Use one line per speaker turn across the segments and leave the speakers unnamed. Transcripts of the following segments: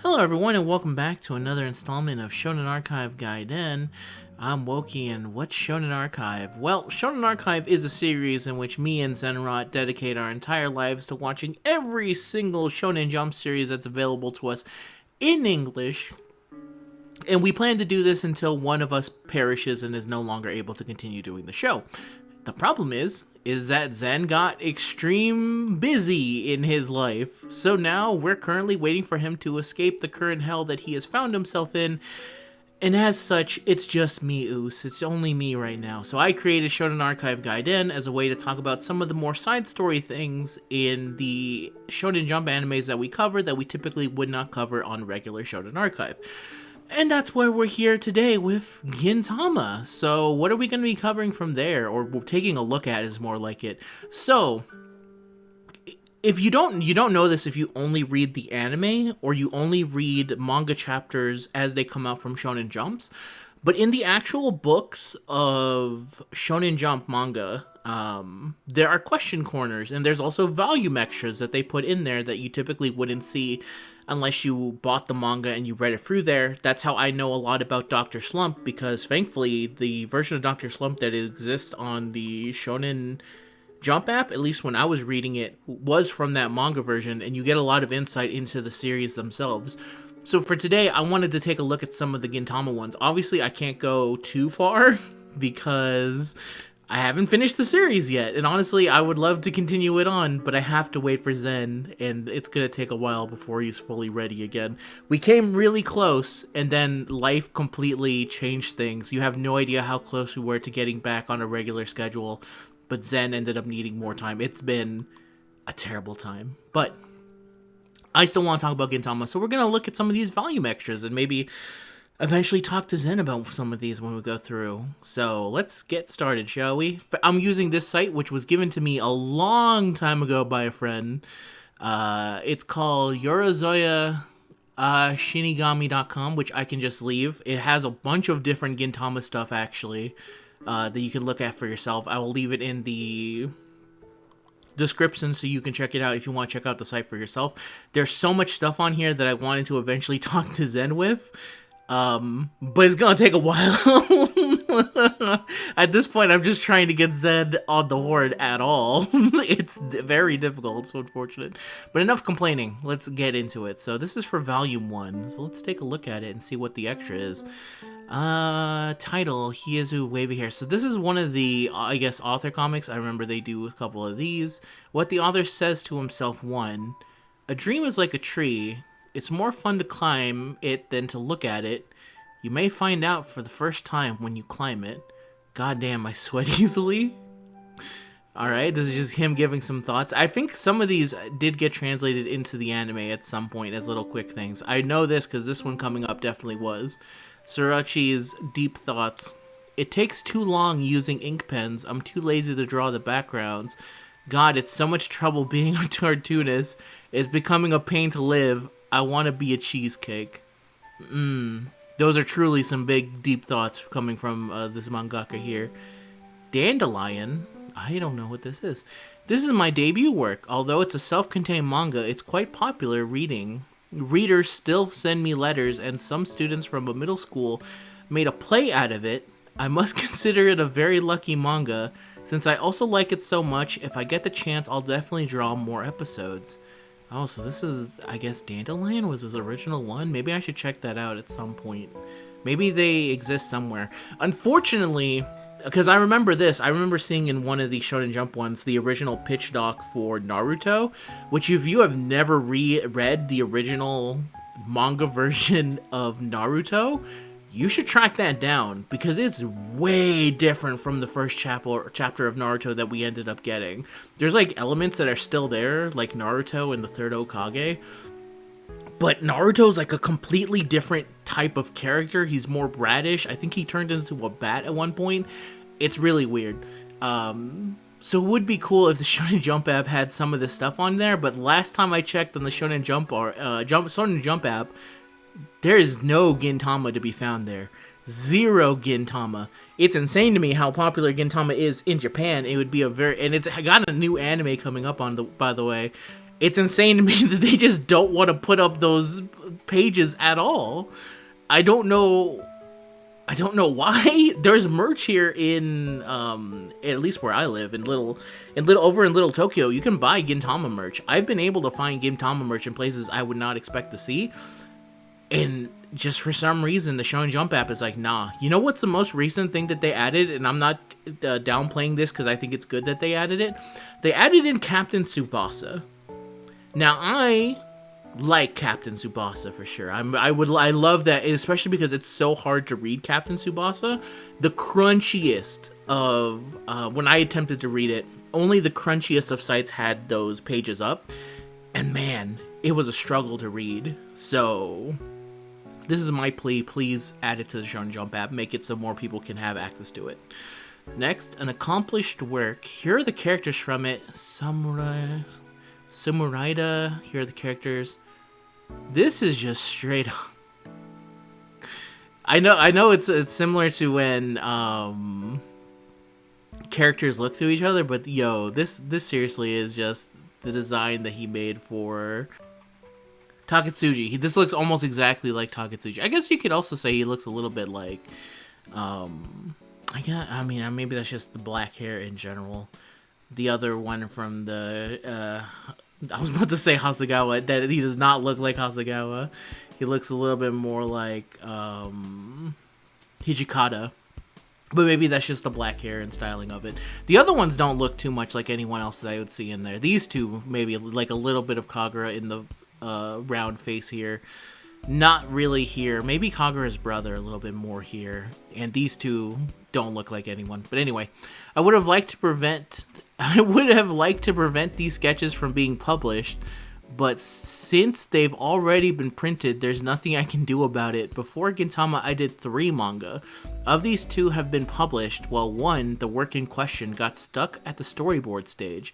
Hello everyone and welcome back to another installment of Shonen Archive Gaiden. I'm Wokey and what's Shonen Archive? Well, Shonen Archive is a series in which me and Zenrot dedicate our entire lives to watching every single Shonen Jump series that's available to us in English. And we plan to do this until one of us perishes and is no longer able to continue doing the show. The problem is that Zen got extreme busy in his life, so now we're currently waiting for him to escape the current hell that he has found himself in, and as such, it's just me, Oos. It's only me right now. So I created Shonen Archive Gaiden as a way to talk about some of the more side story things in the Shonen Jump animes that we cover that we typically would not cover on regular Shonen Archive. And that's why we're here today with Gintama. So what are we going to be covering from there? Or we're taking a look at is more like it. So if you don't know this if you only read the anime or you only read manga chapters as they come out from Shonen Jumps. But in the actual books of Shonen Jump manga, there are question corners, and there's also volume extras that they put in there that you typically wouldn't see unless you bought the manga and you read it through there. That's how I know a lot about Dr. Slump, because thankfully the version of Dr. Slump that exists on the Shonen Jump app, at least when I was reading it, was from that manga version, and you get a lot of insight into the series themselves. So for today, I wanted to take a look at some of the Gintama ones. Obviously, I can't go too far because I haven't finished the series yet. And honestly, I would love to continue it on, but I have to wait for Zen, and it's going to take a while before he's fully ready again. We came really close, and then life completely changed things. You have no idea how close we were to getting back on a regular schedule, but Zen ended up needing more time. It's been a terrible time, but I still want to talk about Gintama, so we're going to look at some of these volume extras and maybe eventually talk to Zen about some of these when we go through. So let's get started, shall we? I'm using this site, which was given to me a long time ago by a friend. It's called Shinigami.com, which I can just leave. It has a bunch of different Gintama stuff, actually, that you can look at for yourself. I will leave it in the description so you can check it out if you want to check out the site for yourself. There's so much stuff on here that I wanted to eventually talk to Zen with, but it's gonna take a while. At this point, I'm just trying to get Zen on the horde at all. It's very difficult, so unfortunate. But enough complaining. Let's get into it. So this is for volume 1, so let's take a look at it and see what the extra is. Title, Hiezu Wavy Hair. So this is one of the, I guess, author comics. I remember they do a couple of these. What the author says to himself: 1, a dream is like a tree. It's more fun to climb it than to look at it. You may find out for the first time when you climb it. Goddamn, I sweat easily. Alright, this is just him giving some thoughts. I think some of these did get translated into the anime at some point as little quick things. I know this because this one coming up definitely was. Surachi's deep thoughts. It takes too long using ink pens. I'm too lazy to draw the backgrounds. God, it's so much trouble being a cartoonist. It's becoming a pain to live. I want to be a cheesecake. Those are truly some big, deep thoughts coming from this mangaka here. Dandelion? I don't know what this is. This is my debut work. Although it's a self-contained manga, it's quite popular reading. Readers still send me letters, and some students from a middle school made a play out of it. I must consider it a very lucky manga. Since I also like it so much, if I get the chance, I'll definitely draw more episodes. Oh, so this is, I guess, Dandelion was his original one? Maybe I should check that out at some point. Maybe they exist somewhere. Unfortunately, because I remember this, I remember seeing in one of the Shonen Jump ones, the original pitch doc for Naruto, which if you have never read the original manga version of Naruto, you should track that down, because it's way different from the first chapter of Naruto that we ended up getting. There's like elements that are still there, like Naruto and the third Hokage, but Naruto's like a completely different type of character. He's more bratish. I think he turned into a bat at one point. It's really weird. So it would be cool if the Shonen Jump app had some of this stuff on there, but last time I checked on the Shonen Jump Shonen Jump app, there is no Gintama to be found there. Zero Gintama. It's insane to me how popular Gintama is in Japan. It would be and it's got a new anime coming up by the way. It's insane to me that they just don't want to put up those pages at all. I don't know why. There's merch here in at least where I live in little Tokyo. You can buy Gintama merch. I've been able to find Gintama merch in places I would not expect to see. And just for some reason, the Shonen Jump app is like, nah. You know what's the most recent thing that they added? And I'm not downplaying this because I think it's good that they added it. They added in Captain Tsubasa. Now, I like Captain Tsubasa for sure. I love that, especially because it's so hard to read Captain Tsubasa. The crunchiest of when I attempted to read it, only the crunchiest of sites had those pages up, and man, it was a struggle to read. So this is my plea: please add it to the Shonen Jump app, make it so more people can have access to it. Next, an accomplished work. Here are the characters from it. Samuraida, here are the characters. This is just straight up. I know it's similar to when characters look through each other, but yo, this seriously is just the design that he made for Takatsuji. This looks almost exactly like Takatsuji. I guess you could also say he looks a little bit like maybe that's just the black hair in general. The other one from the I was about to say Hasegawa, that he does not look like Hasegawa. He looks a little bit more like Hijikata. But maybe that's just the black hair and styling of it. The other ones don't look too much like anyone else that I would see in there. These two, maybe like a little bit of Kagura in the round face here. Not really here. Maybe Kagura's brother a little bit more here. And these two don't look like anyone. But anyway, I would have liked to prevent these sketches from being published, but since they've already been printed, there's nothing I can do about it. Before Gintama, I did 3 manga. Of these 2 have been published, while one, the work in question, got stuck at the storyboard stage.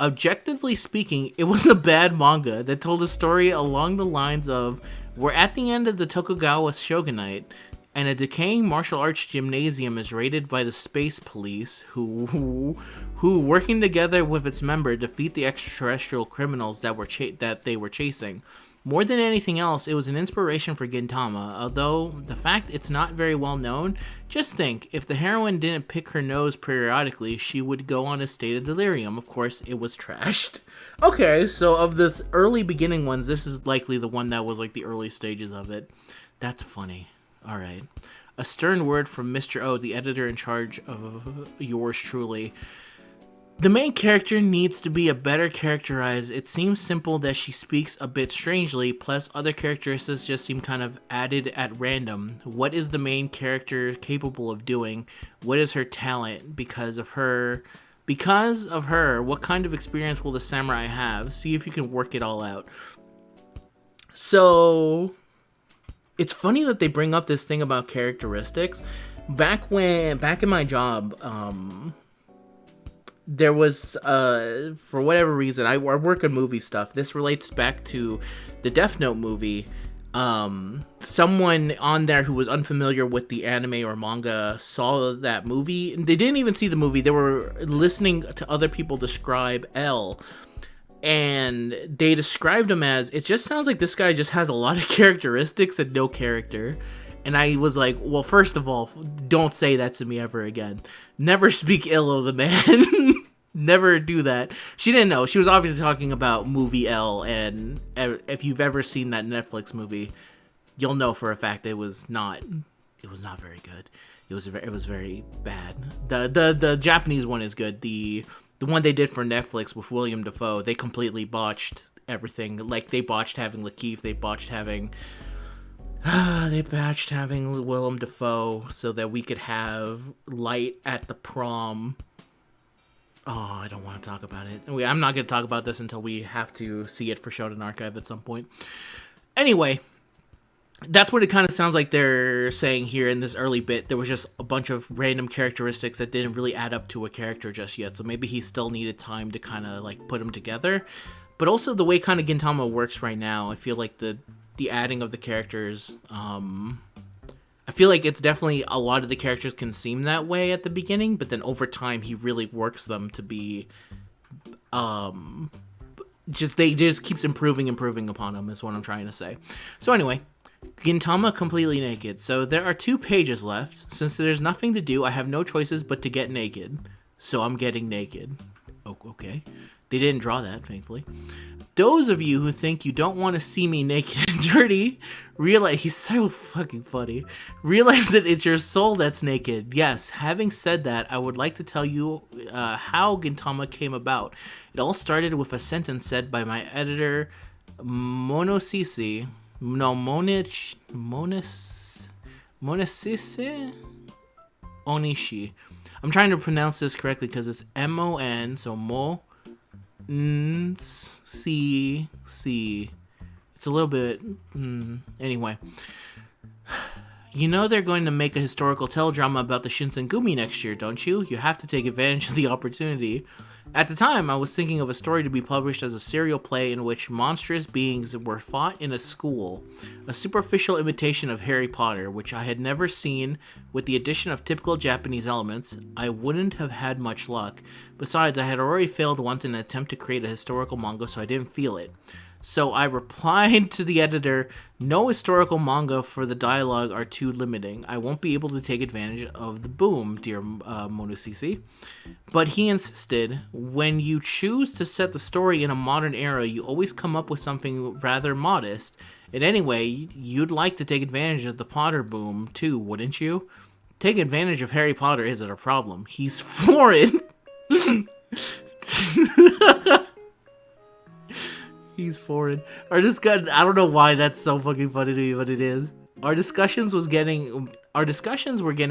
Objectively speaking, it was a bad manga that told a story along the lines of, we're at the end of the Tokugawa shogunate, and a decaying martial arts gymnasium is raided by the space police, who working together with its member, defeat the extraterrestrial criminals that they were chasing. More than anything else, it was an inspiration for Gintama, although the fact it's not very well known. Just think, if the heroine didn't pick her nose periodically, she would go on a state of delirium. Of course, it was trashed. Okay, so of the early beginning ones, this is likely the one that was like the early stages of it. That's funny. Alright. A stern word from Mr. O, the editor in charge of yours truly. The main character needs to be a better characterized. It seems simple that she speaks a bit strangely, plus other characteristics just seem kind of added at random. What is the main character capable of doing? What is her talent? Because of her, what kind of experience will the samurai have? See if you can work it all out. So it's funny that they bring up this thing about characteristics. Back in my job, there was, for whatever reason, I work on movie stuff. This relates back to the Death Note movie. Someone on there who was unfamiliar with the anime or manga saw that movie. They didn't even see the movie. They were listening to other people describe L. And they described him as, it just sounds like this guy just has a lot of characteristics and no character. And I was like, well, first of all, don't say that to me ever again. Never speak ill of the man. Never do that. She didn't know. She was obviously talking about movie L, and if you've ever seen that Netflix movie, you'll know for a fact it was not very good. It was very bad. The Japanese one is good. The one they did for Netflix with William Dafoe, they completely botched everything. Like, they botched having Lakeith, they botched having Willem Dafoe so that we could have Light at the prom. Oh, I don't want to talk about it. I'm not going to talk about this until we have to see it for Shonen Archive at some point. Anyway, that's what it kind of sounds like they're saying here in this early bit. There was just a bunch of random characteristics that didn't really add up to a character just yet. So maybe he still needed time to kind of like put them together. But also the way kind of Gintama works right now, I feel like the adding of the characters, I feel like it's definitely a lot of the characters can seem that way at the beginning, but then over time he really works them to be they just keeps improving upon him is what I'm trying to say. So anyway, Gintama completely naked. So there are 2 pages left. Since there's nothing to do, I have no choices but to get naked. So I'm getting naked. Oh, okay. They didn't draw that, thankfully. Those of you who think you don't want to see me naked and dirty, realize he's so fucking funny. Realize that it's your soul that's naked. Yes, having said that, I would like to tell you how Gintama came about. It all started with a sentence said by my editor, Monosisi. No, Monisise Onishi. I'm trying to pronounce this correctly because it's M-O-N, so C. It's a little bit... Anyway. You know they're going to make a historical teledrama about the Shinsengumi next year, don't you? You have to take advantage of the opportunity. At the time, I was thinking of a story to be published as a serial play in which monstrous beings were fought in a school, a superficial imitation of Harry Potter, which I had never seen. With the addition of typical Japanese elements, I wouldn't have had much luck. Besides, I had already failed once in an attempt to create a historical manga, so I didn't feel it. So I replied to the editor, no historical manga for the dialogue are too limiting. I won't be able to take advantage of the boom, dear Monosisi. But he insisted, when you choose to set the story in a modern era, you always come up with something rather modest. And anyway, you'd like to take advantage of the Potter boom too, wouldn't you? Take advantage of Harry Potter isn't a problem. He's foreign. He's foreign. I don't know why that's so fucking funny to me, but it is. Our discussions were getting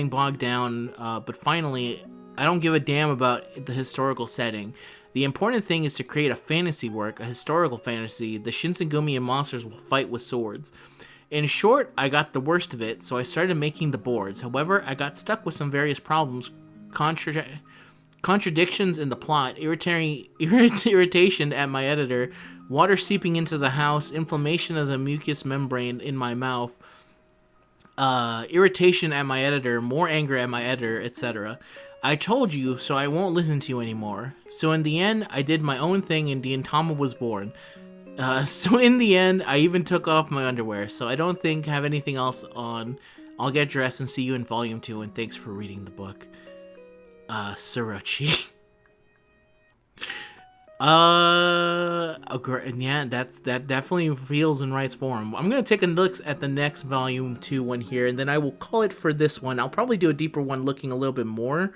bogged down, but finally, I don't give a damn about the historical setting. The important thing is to create a fantasy work, a historical fantasy. The Shinsengumi and monsters will fight with swords. In short, I got the worst of it, so I started making the boards. However, I got stuck with some various problems, contradictions in the plot, irritation at my editor, water seeping into the house, inflammation of the mucous membrane in my mouth, irritation at my editor, more anger at my editor, etc. I told you, so I won't listen to you anymore. So in the end, I did my own thing and Gintama was born. So in the end, I even took off my underwear, so I don't think I have anything else on. I'll get dressed and see you in volume 2, and thanks for reading the book. Surochi. Yeah, that definitely feels and writes for him. I'm gonna take a look at the next volume 2 one here, and then I will call it for this one. I'll probably do a deeper one looking a little bit more.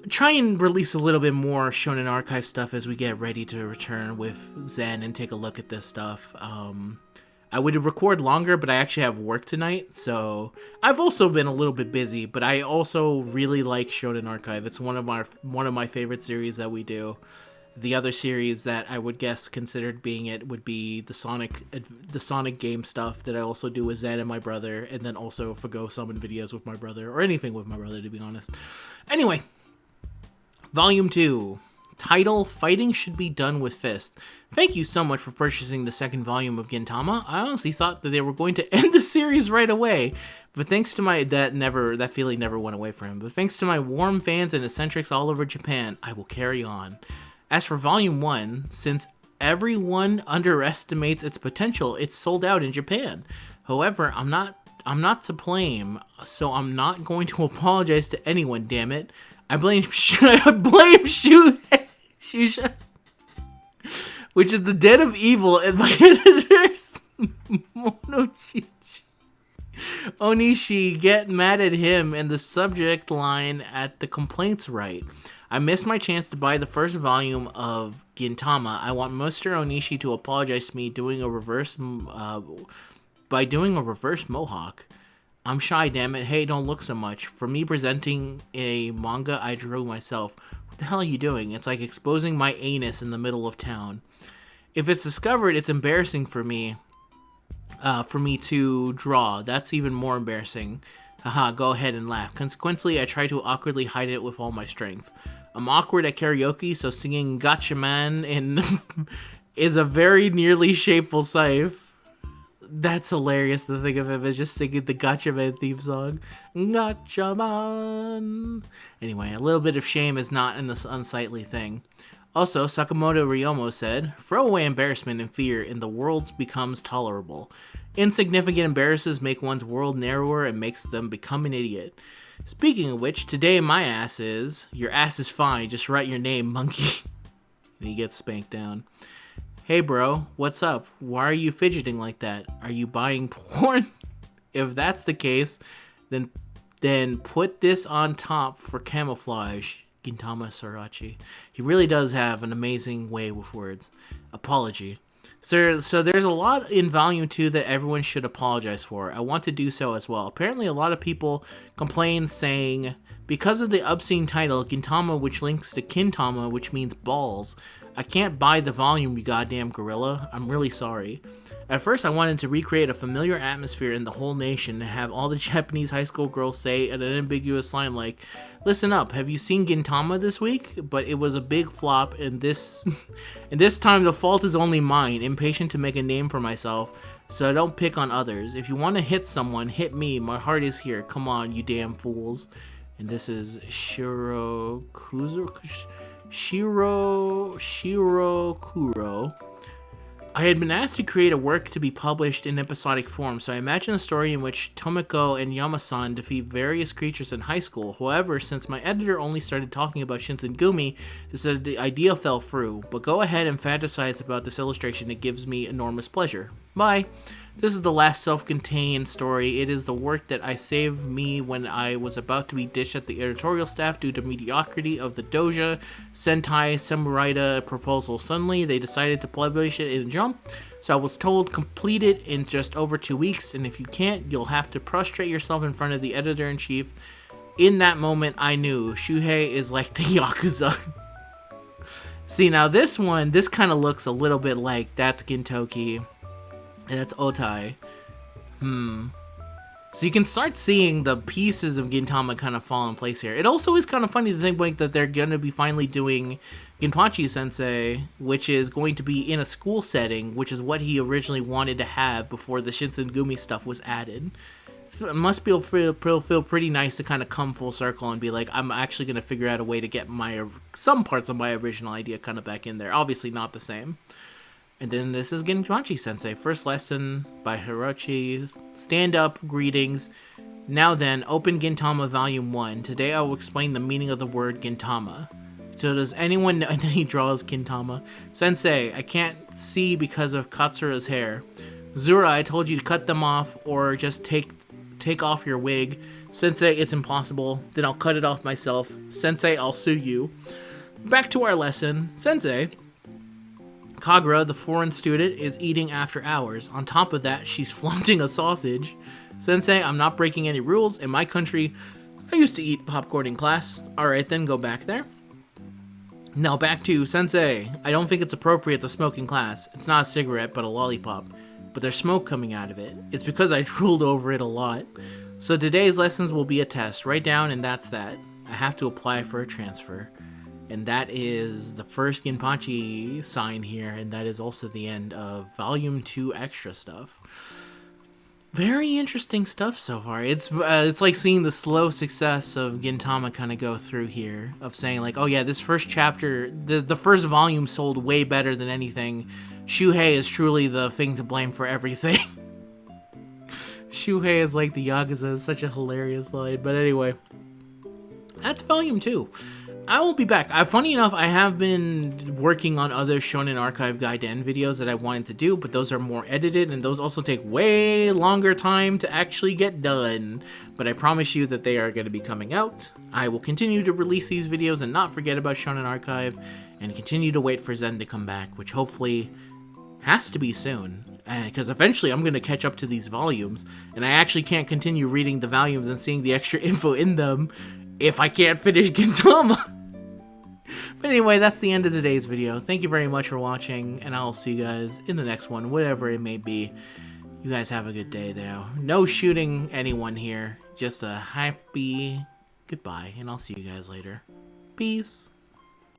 Try and release a little bit more Shonen Archive stuff as we get ready to return with Zen and take a look at this stuff. I would record longer, but I actually have work tonight, so I've also been a little bit busy, but I also really like Shonen Archive. It's one of my favorite series that we do. The other series that I would guess considered being it would be the Sonic game stuff that I also do with Zen and my brother, and then also forgo summon videos with my brother, or anything with my brother, to be honest. Anyway, Volume 2. Title, Fighting Should Be Done with Fists. Thank you so much for purchasing the second volume of Gintama. I honestly thought that they were going to end the series right away, but thanks to that feeling never went away from him. But thanks to my warm fans and eccentrics all over Japan, I will carry on. As for Volume 1, since everyone underestimates its potential, it's sold out in Japan. However, I'm not to blame, so I'm not going to apologize to anyone, damn it. I blame Shusha, which is the den of evil, and my editors, Monochichi. Onishi get mad at him and the subject line at the complaints right. I missed my chance to buy the first volume of Gintama. I want Mr. Onishi to apologize to me by doing a reverse mohawk. I'm shy, damn it. Hey, don't look so much. For me presenting a manga I drew myself. What the hell are you doing? It's like exposing my anus in the middle of town. If it's discovered, it's embarrassing for me to draw. That's even more embarrassing. Haha, go ahead and laugh. Consequently, I try to awkwardly hide it with all my strength. I'm awkward at karaoke, so singing Gotcha Man is a very nearly shameful sight. That's hilarious to think of him as just singing the Gotcha Man theme song. Gotcha Man. Anyway, a little bit of shame is not in this unsightly thing. Also, Sakamoto Ryomo said, "Throwaway embarrassment and fear in the world becomes tolerable. Insignificant embarrasses make one's world narrower and makes them become an idiot." Speaking of which, today my ass is, "Your ass is fine, just write your name, monkey." And he gets spanked down. "Hey bro, what's up? Why are you fidgeting like that? Are you buying porn?" If that's the case, then put this on top for camouflage. Gintama Sorachi. He really does have an amazing way with words. Apology. So there's a lot in Volume 2 that everyone should apologize for. I want to do so as well. Apparently a lot of people complain saying, because of the obscene title, Gintama, which links to Kintama, which means balls, I can't buy the volume, you goddamn gorilla. I'm really sorry. At first, I wanted to recreate a familiar atmosphere in the whole nation and have all the Japanese high school girls say an unambiguous line like, "Listen up, have you seen Gintama this week?" But it was a big flop, and this time the fault is only mine, impatient to make a name for myself, so I don't pick on others. If you want to hit someone, hit me. My heart is here. Come on, you damn fools. And this is Shirokuro. I had been asked to create a work to be published in episodic form, so I imagined a story in which Tomoko and Yama-san defeat various creatures in high school. However, since my editor only started talking about Shinsengumi, the idea fell through. But go ahead and fantasize about this illustration, it gives me enormous pleasure. Bye! This is the last self-contained story. It is the work that I saved me when I was about to be ditched at the editorial staff due to mediocrity of the Doja Sentai Samuraida proposal. Suddenly, they decided to publish it in a jump, so I was told complete it in just over 2 weeks, and if you can't, you'll have to prostrate yourself in front of the editor-in-chief. In that moment, I knew Shuhei is like the Yakuza. See, now this kind of looks a little bit like that's Gintoki. And that's Otai. So you can start seeing the pieces of Gintama kind of fall in place here. It also is kind of funny to think like that they're going to be finally doing Ginpachi Sensei, which is going to be in a school setting, which is what he originally wanted to have before the Shinsengumi stuff was added. It must feel pretty nice to kind of come full circle and be like, I'm actually going to figure out a way to get some parts of my original idea kind of back in there. Obviously not the same. And then this is Ginpachi Sensei. First lesson by Hirochi. Stand up, greetings. Now then, open Gintama Volume 1. Today I will explain the meaning of the word Gintama. So does anyone know? And then he draws Gintama. Sensei, I can't see because of Katsura's hair. Zura, I told you to cut them off or just take off your wig. Sensei, it's impossible. Then I'll cut it off myself. Sensei, I'll sue you. Back to our lesson. Sensei, Kagura, the foreign student, is eating after hours. On top of that, she's flaunting a sausage. Sensei, I'm not breaking any rules. In my country, I used to eat popcorn in class. Alright then, go back there. Now back to Sensei. I don't think it's appropriate to smoke in class. It's not a cigarette, but a lollipop. But there's smoke coming out of it. It's because I drooled over it a lot. So today's lessons will be a test. Write down and that's that. I have to apply for a transfer. And that is the first Ginpachi sign here, and that is also the end of Volume 2 extra stuff. Very interesting stuff so far. It's like seeing the slow success of Gintama kind of go through here, of saying like, oh yeah, this first chapter, the first volume sold way better than anything. Shuhei is truly the thing to blame for everything. Shuhei is like the Yakuza, is such a hilarious line. But anyway, that's Volume 2. I will be back. Funny enough, I have been working on other Shonen Archive Gaiden videos that I wanted to do, but those are more edited, and those also take way longer time to actually get done. But I promise you that they are going to be coming out. I will continue to release these videos and not forget about Shonen Archive, and continue to wait for Zen to come back, which hopefully has to be soon. Because eventually I'm going to catch up to these volumes, and I actually can't continue reading the volumes and seeing the extra info in them if I can't finish Gintama. But anyway, that's the end of today's video. Thank you very much for watching, and I'll see you guys in the next one, whatever it may be. You guys have a good day, though. No shooting anyone here. Just a happy goodbye, and I'll see you guys later. Peace.